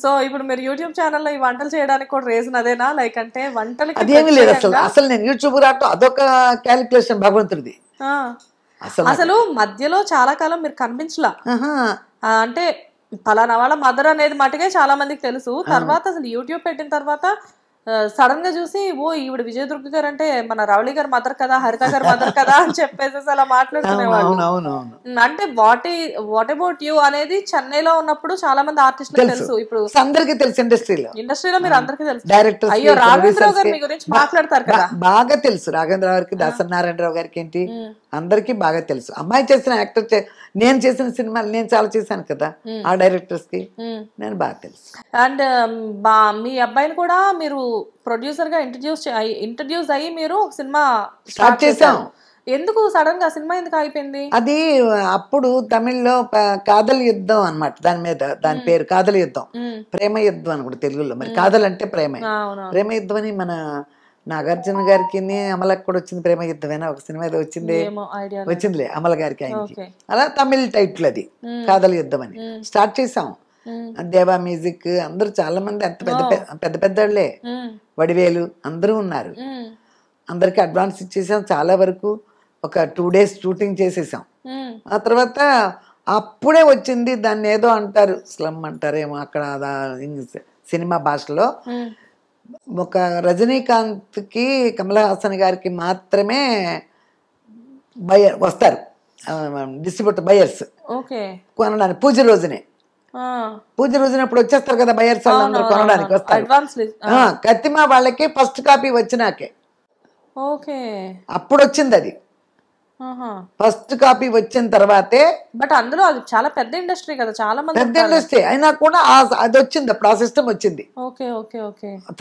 So ఇప్పుడు మీరు YouTube ఛానల్లో ఈ వంటలు చేయడానికి కూడా రీజన్ అదేనా? లైక్ అంటే వంటలకి అదేమీ లేదు అసలు నేను యూట్యూబ్ రావటం అదొక క్యాలిక్యులేషన్ భగవంతుడిది. అసలు మధ్యలో చాలా కాలం మీరు కనిపించలా, అంటే పలానా వాళ్ళ మదర్ అనేది మటుకే చాలా మందికి తెలుసు. తర్వాత అసలు యూట్యూబ్ పెట్టిన తర్వాత సడన్ గా చూసి ఓ ఈవిడ విజయదుర్గ గారు అంటే మన రవళి గారు మదర్ కదా, హరిత గారు మదర్ కదా అని చెప్పేసి అలా మాట్లాడుకునేవాళ్ళు. అంటే వాట్ అబౌట్ యూ అనేది చెన్నైలో ఉన్నప్పుడు చాలా మంది ఆర్టిస్టులకు తెలుసు, ఇప్పుడు అందరికీ తెలుసు, ఇండస్ట్రీలో మీరు అందరికీ తెలుసు. డైరెక్టర్ అయ్యో రాఘవేంద్రరావు గారు మీ గురించి మాట్లాడతారు కదా, బాగా తెలుసు. రాఘవేంద్రరావు గారికి, దాసనారాయణరావు గారికి ఏంటి అందరికీ బాగా తెలుసు. అమ్మాయి చేసిన యాక్టర్, నేను చేసిన సినిమాలు నేను చాలా చేశాను కదా, ఆ డైరెక్టర్స్ కి నేను బాగా తెలుసు. అండ్ మీ అబ్బాయిని కూడా మీరు ప్రొడ్యూసర్ గా ఇంట్రడ్యూస్ అయ్యి మీరు ఒక సినిమా స్టార్ట్ చేశాం. ఎందుకు సడన్ గా సినిమా ఎందుకు అయిపోయింది? అది అప్పుడు తమిళ్లో కాదల్ యుద్ధం అన్నమాట, దాని మీద దాని పేరు కాదల్ యుద్ధం, ప్రేమ యుద్ధం అని కూడా తెలుగులో. మరి కాదల్ అంటే ప్రేమ, ప్రేమ యుద్ధం అని మన నాగార్జున గారికి అమలకి కూడా వచ్చింది. ప్రేమ యుద్ధమేనా ఒక సినిమా ఏదో వచ్చిందిలే అమల గారికి, ఆయనకి. అలా తమిళ్ టైటిల్ అది, కాదల్ యుద్ధం అని స్టార్ట్ చేసాం. దేవా మ్యూజిక్ అందరూ చాలా మంది అంత పెద్ద పెద్దవాళ్లే, వడివేలు అందరూ ఉన్నారు. అందరికి అడ్వాన్స్ ఇచ్చేసాం. చాలా వరకు ఒక 2 days షూటింగ్ చేసేసాం. ఆ తర్వాత అప్పుడే వచ్చింది, దాన్ని ఏదో అంటారు, స్లమ్ అంటారేమో అక్కడ సినిమా భాషలో. ఒక రజనీకాంత్కి, కమల్ హాసన్ గారికి మాత్రమే వస్తారు డిస్ట్రిబ్యూటర్ బయర్స్ కొనడానికి. పూజ రోజునే ఇప్పుడు వచ్చేస్తారు కదా బయర్స్, వాళ్ళందరూ కొనడానికి వస్తారు. కత్తిమా వాళ్ళకి ఫస్ట్ కాపీ వచ్చినాకే అప్పుడు వచ్చింది అది. ఫస్ట్ కాపీ వచ్చిన తర్వాతే. బట్ అందులో అది చాలా పెద్ద ఇండస్ట్రీ కదా, చాలా మంది పెద్ద ఇండస్ట్రీ అయినా కూడా అది వచ్చింది, అప్పుడు ఆ సిస్టమ్ వచ్చింది.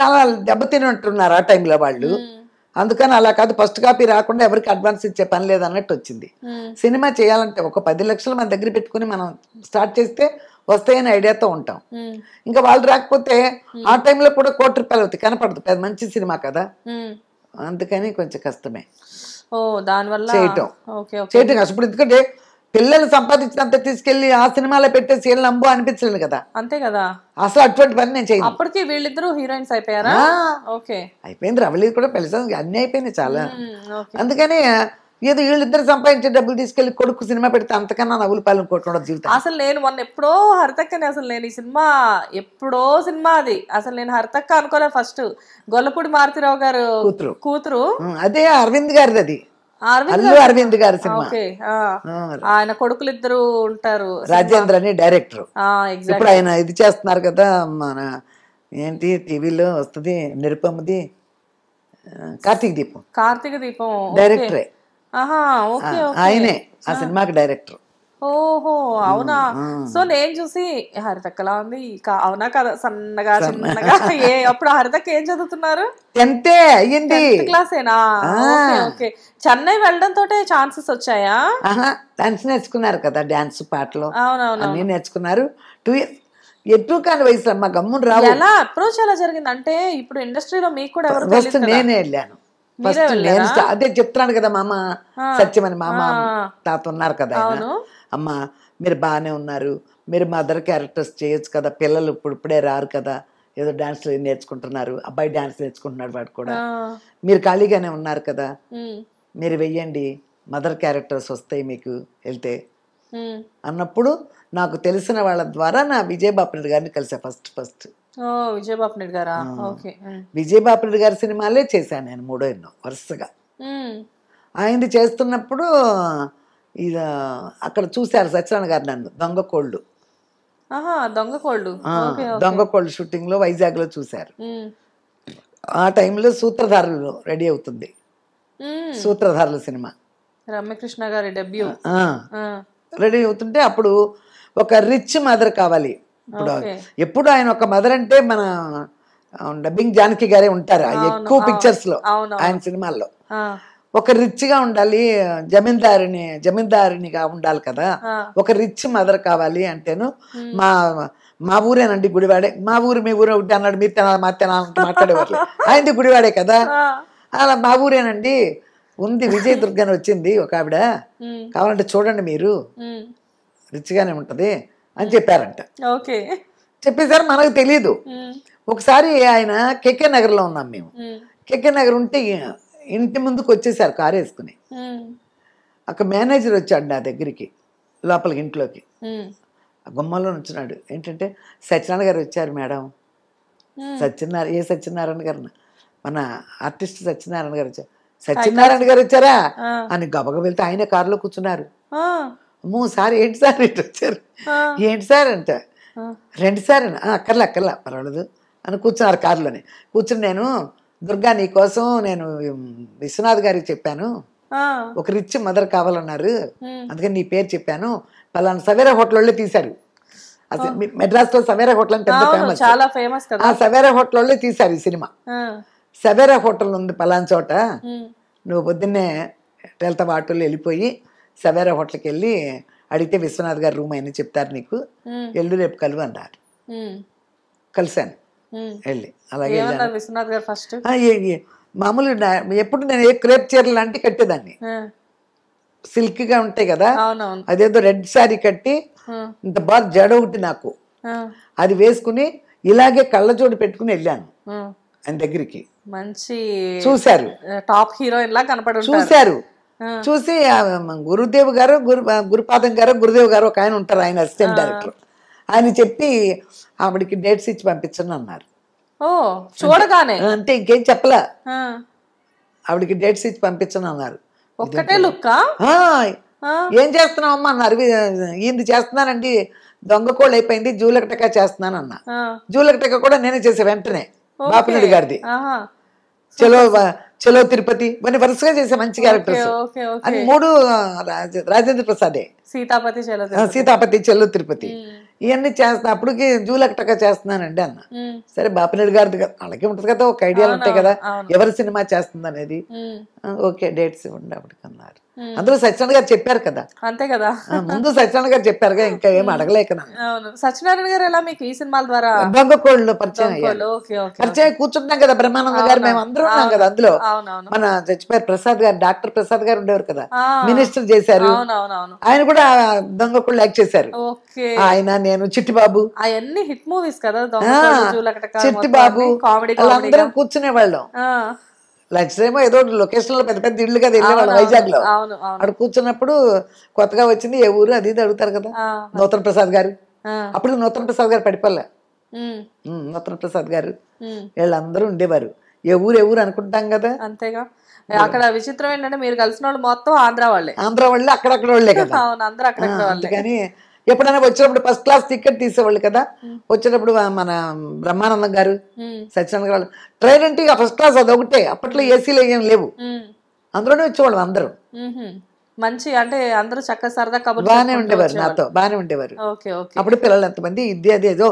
చాలా దెబ్బతినట్టున్నారు ఆ టైంలో వాళ్ళు. అందుకని అలా కాదు, ఫస్ట్ కాపీ రాకుండా ఎవరికి అడ్వాన్స్ ఇచ్చే పని లేదన్నట్టు వచ్చింది. సినిమా చేయాలంటే ఒక 10 లక్షలు మన దగ్గర పెట్టుకుని మనం స్టార్ట్ చేస్తే వస్తాయని ఐడియాతో ఉంటాం. ఇంకా వాళ్ళు రాకపోతే ఆ టైంలో కూడా ₹1,00,00,000 అవుతాయి, కనపడదు. మంచి సినిమా కదా, అందుకని కొంచెం కష్టమే చేయటం. ఇప్పుడు ఎందుకంటే పిల్లలు సంపాదించినంత తీసుకెళ్లి ఆ సినిమాలో పెట్టేసి వీళ్ళని నమ్ము అనిపించలేదు కదా, అంతే కదా. అసలు అటువంటి పని నేను చేయను. అప్పటికి వీళ్ళిద్దరూ హీరోయిన్స్ అయిపోయారా? అయిపోయింది, రవళి కూడా పెళ్లి అన్ని అయిపోయింది చాలా. అందుకని ఏదో వీళ్ళిద్దరు సంపాదించే డబ్బులు తీసుకెళ్లి కొడుకు సినిమా పెడితే అంతకన్నా నవ్వులు పాలన కొట్టుకోవడం జీవితం. అసలు నేను మొన్న ఎప్పుడో హరితక్కని, అసలు నేను ఈ సినిమా ఎప్పుడో సినిమా అది, అసలు నేను హరితక్క అనుకోలే. ఫస్ట్ గొల్లపూడి మారుతిరావు గారు కూతురు, అదే అరవింద్ గారిది, అది అరవింద్ గారి సినిమా. ఆయన కొడుకులు ఇద్దరు ఉంటారు, రాజేంద్ర అని డైరెక్టర్. ఇప్పుడు ఆయన ఇది చేస్తున్నారు కదా, మన ఏంటి టీవీలో వస్తుంది నిరుపమది, కార్తీక దీపం డైరెక్టరే ఆయనే, ఆ సినిమాకి డైరెక్టర్. ఓహో అవునా. సో నేను చూసి హరితక్కలా ఉంది, అవునా కదా, సన్నగా చిన్నగా. అప్పుడు హరితక్క ఏం చదువుతున్నారు? 10th అయ్యింది, క్లాసేనా? చెన్నై వెళ్ళడం తోటే ఛాన్సెస్ వచ్చాయా? డాన్స్ నేర్చుకున్నారు కదా, డాన్స్ పాటలు అన్ని నేర్చుకున్నారు. 2 years ఎటు కాని వయసు అమ్మ, గమ్మున రావు. ఎలా అప్రోచ్ ఎలా జరిగింది అంటే, ఇప్పుడు ఇండస్ట్రీలో మీకు కూడా ఎవరు ఫస్ట్ నేనే వెళ్ళాను. ఫస్ట్ నేను అదే చెప్తున్నాను కదా, మామ సత్యమని మామ తాత ఉన్నారు కదా, ఆయన అమ్మ మీరు బాగానే ఉన్నారు, మీరు మదర్ క్యారెక్టర్స్ చేయొచ్చు కదా, పిల్లలు ఇప్పుడే రారు కదా, ఏదో డాన్స్ నేర్చుకుంటున్నారు, అబ్బాయి డాన్స్ నేర్చుకుంటున్నాడు వాడు కూడా, మీరు ఖాళీగానే ఉన్నారు కదా, మీరు వెయ్యండి, మదర్ క్యారెక్టర్స్ వస్తాయి మీకు వెళ్తే అన్నప్పుడు నాకు తెలిసిన వాళ్ళ ద్వారా నా విజయబాపిరెడ్డి గారిని కలిసా ఫస్ట్. విజయబాపిరెడ్డి గారా? విజయబాపిరెడ్డి గారి సినిమాలే చేశాను నేను 3 ఎన్నో వరుసగా. ఆయనది చేస్తున్నప్పుడు ఇది అక్కడ చూశారు సత్యనారాయణ గారు నన్ను, దొంగ కోళ్ళు షూటింగ్ లో వైజాగ్ లో చూశారు. ఆ టైంలో సూత్రధారులు రెడీ అవుతుంది, సూత్రధారుల సినిమా రమ్యకృష్ణ గారి డెబ్యూ రెడీ అవుతుంటే అప్పుడు ఒక రిచ్ మదర్ కావాలి. ఎప్పుడు ఆయన ఒక మదర్ అంటే మన డబ్బింగ్ జానకి గారే ఉంటారు ఎక్కువ పిక్చర్స్ లో, ఆయన సినిమాల్లో. ఒక రిచ్ గా ఉండాలి, జమీందారినిగా ఉండాలి కదా, ఒక రిచ్ మదర్ కావాలి అంటేను మా ఊరేనండి గుడివాడే, మా ఊరు మీ ఊరు ఒకటి అన్నాడు, మీరు తినాలి మా తినాలి మాట్లాడేవాళ్ళు. ఆయనది గుడివాడే కదా, అలా మా ఊరేనండి ఉంది, విజయదుర్గ అని వచ్చింది ఒక ఆవిడ, కావాలంటే చూడండి మీరు రిచ్ గానే ఉంటది అని చెప్పారంట. చెప్పేసారు, మనకు తెలియదు. ఒకసారి ఆయన కేకే నగర్లో ఉన్నాం మేము. కేకే నగర్ ఉంటే ఇంటి ముందుకు వచ్చేసారు కారు వేసుకుని. అక్కడ మేనేజర్ వచ్చాడు నా దగ్గరికి లోపలికి ఇంట్లోకి. గుమ్మలో నుంచున్నాడు. ఏంటంటే సత్యనారాయణ గారు వచ్చారు మేడం. సత్యనారాయణ గారు, మన ఆర్టిస్ట్ సత్యనారాయణ గారు వచ్చారు. సత్యనారాయణ గారు వచ్చారా అని గబగబ వెళ్తే ఆయన కారులో కూర్చున్నారు. అమ్మో సార్ ఏంటి సార్ ఇటు వచ్చారు, ఏంటి సార్ అంటే రండి సార్ అని. అక్కర్లా పర్వాలేదు అని కూర్చున్నారు కారులోనే. కూర్చుని నేను దుర్గా నీకోసం నేను విశ్వనాథ్ గారికి చెప్పాను, ఒక రిచ్ మదర్ కావాలన్నారు, అందుకని నీ పేరు చెప్పాను. పలానా సవేరా హోటల్లో తీశారు. అసలు మెడ్రాస్ లో సవేరా హోటల్ అంటే చాలా ఫేమస్ కదా. సవేరా హోటల్లో తీశారు ఈ సినిమా. సవేరా హోటల్ ఉంది పలానా చోట, నువ్వు పొద్దున్నే వెళ్తావు ఆటోలో వెళ్ళిపోయి సవేరా హోటల్కి వెళ్ళి అడిగితే విశ్వనాథ్ గారు రూమ్ అయినా చెప్తారు నీకు, ఎల్లు రేపు కలువు అన్నారు. కలిశాను వెళ్ళి. అలాగే విశ్వనాథ్ గారు ఫస్ట్ మామూలు ఎప్పుడు నేను ఏ క్రేప్ చీరలు లాంటి కట్టేదాన్ని, సిల్క్ గా ఉంటాయి కదా, అదేదో రెడ్ శారీ కట్టి ఇంత బాగా జడ ఒకటి నాకు, అది వేసుకుని ఇలాగే కళ్ళజోడు పెట్టుకుని వెళ్ళాను ఆయన దగ్గరికి. మంచి చూశారు, టాప్ హీరోయిన్ లా కనపడు చూశారు. చూసి గురుదేవ్ గారు గురుపాదం గారు గురుదేవ్ గారు ఒక ఆయన ఉంటారు, ఆయన అసిస్టెంట్ డైరెక్టర్. ఆయన చెప్పి ఆవిడికి డేట్స్ ఇచ్చి పంపించండి అన్నారు. చూడగానే అంటే ఇంకేం చెప్పలే, ఆవిడికి డేట్స్ ఇచ్చి పంపించను అన్నారు. ఒక్కటే లుక్ ఏం చేస్తున్నావమ్మా అన్నారు. ఈయన చేస్తున్నానండి, దొంగ కోళ్ళు అయిపోయింది, జూలకటకా చేస్తున్నాను అన్న. జూలకటకా కూడా నేనే చేసే వెంటనే బాపిరెడ్డి గారిది. చలో తిరుపతి ఇవన్నీ వరుసగా చేసే మంచి క్యారెక్టర్స్. అది 3 రాజేంద్ర ప్రసాదే. సీతాపతి చెల్లో తిరుపతి ఇవన్నీ చేస్తా. అప్పటికి జూలకటకా చేస్తున్నానండి అన్న. సరే బాపిరెడ్డి గారిది అలాగే ఉంటుంది కదా, ఒక ఐడియాలు ఉంటాయి కదా ఎవరి సినిమా చేస్తుంది అనేది. ఓకే డేట్స్ ఇవ్వండి అప్పటికి అన్నారు. అందులో సత్యనారాయణ గారు చెప్పారు కదా, అంతే కదా, ముందు సత్యనారాయణ గారు చెప్పారుగా, ఇంకా ఏం అడగలేక. సత్యనారాయణ గారు ఎలా మీకు ఈ సినిమాల ద్వారా దొంగ కోళ్ళు పరిచయం కూర్చుంటాం కదా, బ్రహ్మానంద గారు మేము అందరూ ఉన్నాం కదా అందులో. మన చచ్చిపోయారు ప్రసాద్ గారు, డాక్టర్ ప్రసాద్ గారు ఉండేవారు కదా, మినిస్టర్ చేశారు, ఆయన కూడా దొంగ కోళ్ళు యాక్ట్ చేశారు. ఆయన నేను చిట్టిబాబు అవన్నీ హిట్ మూవీస్ కదా, చిట్టిబాబు వాళ్ళందరం కూర్చునే వాళ్ళం. లంచ్ టైమ్ ఏదో లొకేషన్ లో పెద్ద పెద్ద ఇళ్ళు కదా వెళ్ళేవాళ్ళు వైజాగ్ లో. అక్కడ కూర్చున్నప్పుడు కొత్తగా వచ్చింది ఏ ఊరు అది ఇది అడుగుతారు కదా, నూతన ప్రసాద్ గారు. అప్పుడు నూతన ప్రసాద్ గారు పడిపోలే, నూతన ప్రసాద్ గారు వీళ్ళందరూ ఉండేవారు. ఏ ఊరు అనుకుంటాం కదా. అంతేగా. అక్కడ విచిత్రం ఏంటంటే మీరు కలిసిన వాళ్ళు మొత్తం ఆంధ్ర వాళ్ళే అక్కడక్కడ వాళ్ళే కదా. అందుకని ఎప్పుడైనా వచ్చినప్పుడు ఫస్ట్ క్లాస్ టికెట్ తీసేవాళ్ళు కదా. వచ్చేటప్పుడు మన బ్రహ్మానందం గారు సత్యనారాయణ గారు ట్రైన్ అంటే ఫస్ట్ క్లాస్ అది ఒకటే. అప్పట్లో ఏసీలు ఏం లేవు, అందులోనే వచ్చేవాళ్ళు అందరూ. మంచి అంటే అందరూ చక్కగా సరదా కబుర్లు బాగానే ఉండేవారు, నాతో బాగానే ఉండేవారు. అప్పుడు పిల్లలు ఎంతమంది ఇది అది ఏదో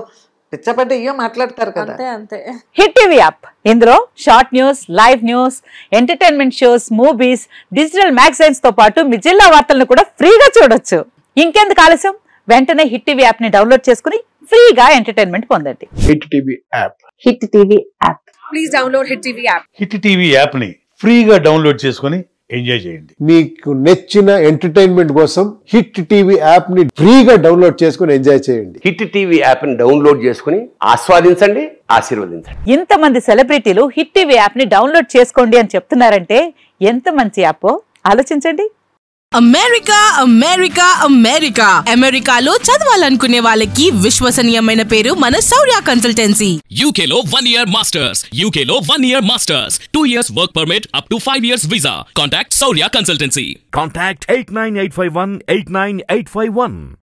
పిచ్చపడ్డ ఏమో మాట్లాడతారు కదా. అంతే. హిట్ టీవీ యాప్, ఇందులో short news, live news, entertainment shows, movies, digital magazines తో పాటు మీ జిల్లా వార్తలను కూడా ఫ్రీగా చూడొచ్చు. ఇంకెందుకు ఆలస్యం, వెంటనే హిట్ టీవీ యాప్ ని డౌన్లోడ్ చేసుకుని ఫ్రీగా ఎంటర్టైన్మెంట్ పొందండి. Hit TV app, hit TV app, please download hit TV app. Hit TV app ని ఫ్రీగా డౌన్లోడ్ చేసుకుని ఎంజాయ్ చేయండి. మీకు నచ్చిన ఎంటర్టైన్మెంట్ కోసం హిట్ టీవీ యాప్ ని ఫ్రీగా డౌన్లోడ్ చేసుకుని ఎంజాయ్ చేయండి. హిట్ టీవీ యాప్ ని డౌన్లోడ్ చేసుకుని ఆస్వాదించండి, ఆశీర్వదించండి. ఇంతమంది సెలబ్రిటీలు హిట్ టీవీ యాప్ ని డౌన్లోడ్ చేసుకోండి అని చెప్తున్నారంటే ఎంత మంచి యాప్ ఆలోచించండి. అమెరికాలో చదవాలనుకునే వాళ్ళకి విశ్వసనీయమైన పేరు మన శౌర్య కన్సల్టెన్సీ. UK లో 1 year masters, UK లో 1 year masters, 2 years work permit up to 5 years visa. Contact Saurya Consultancy. Contact 89851 89851.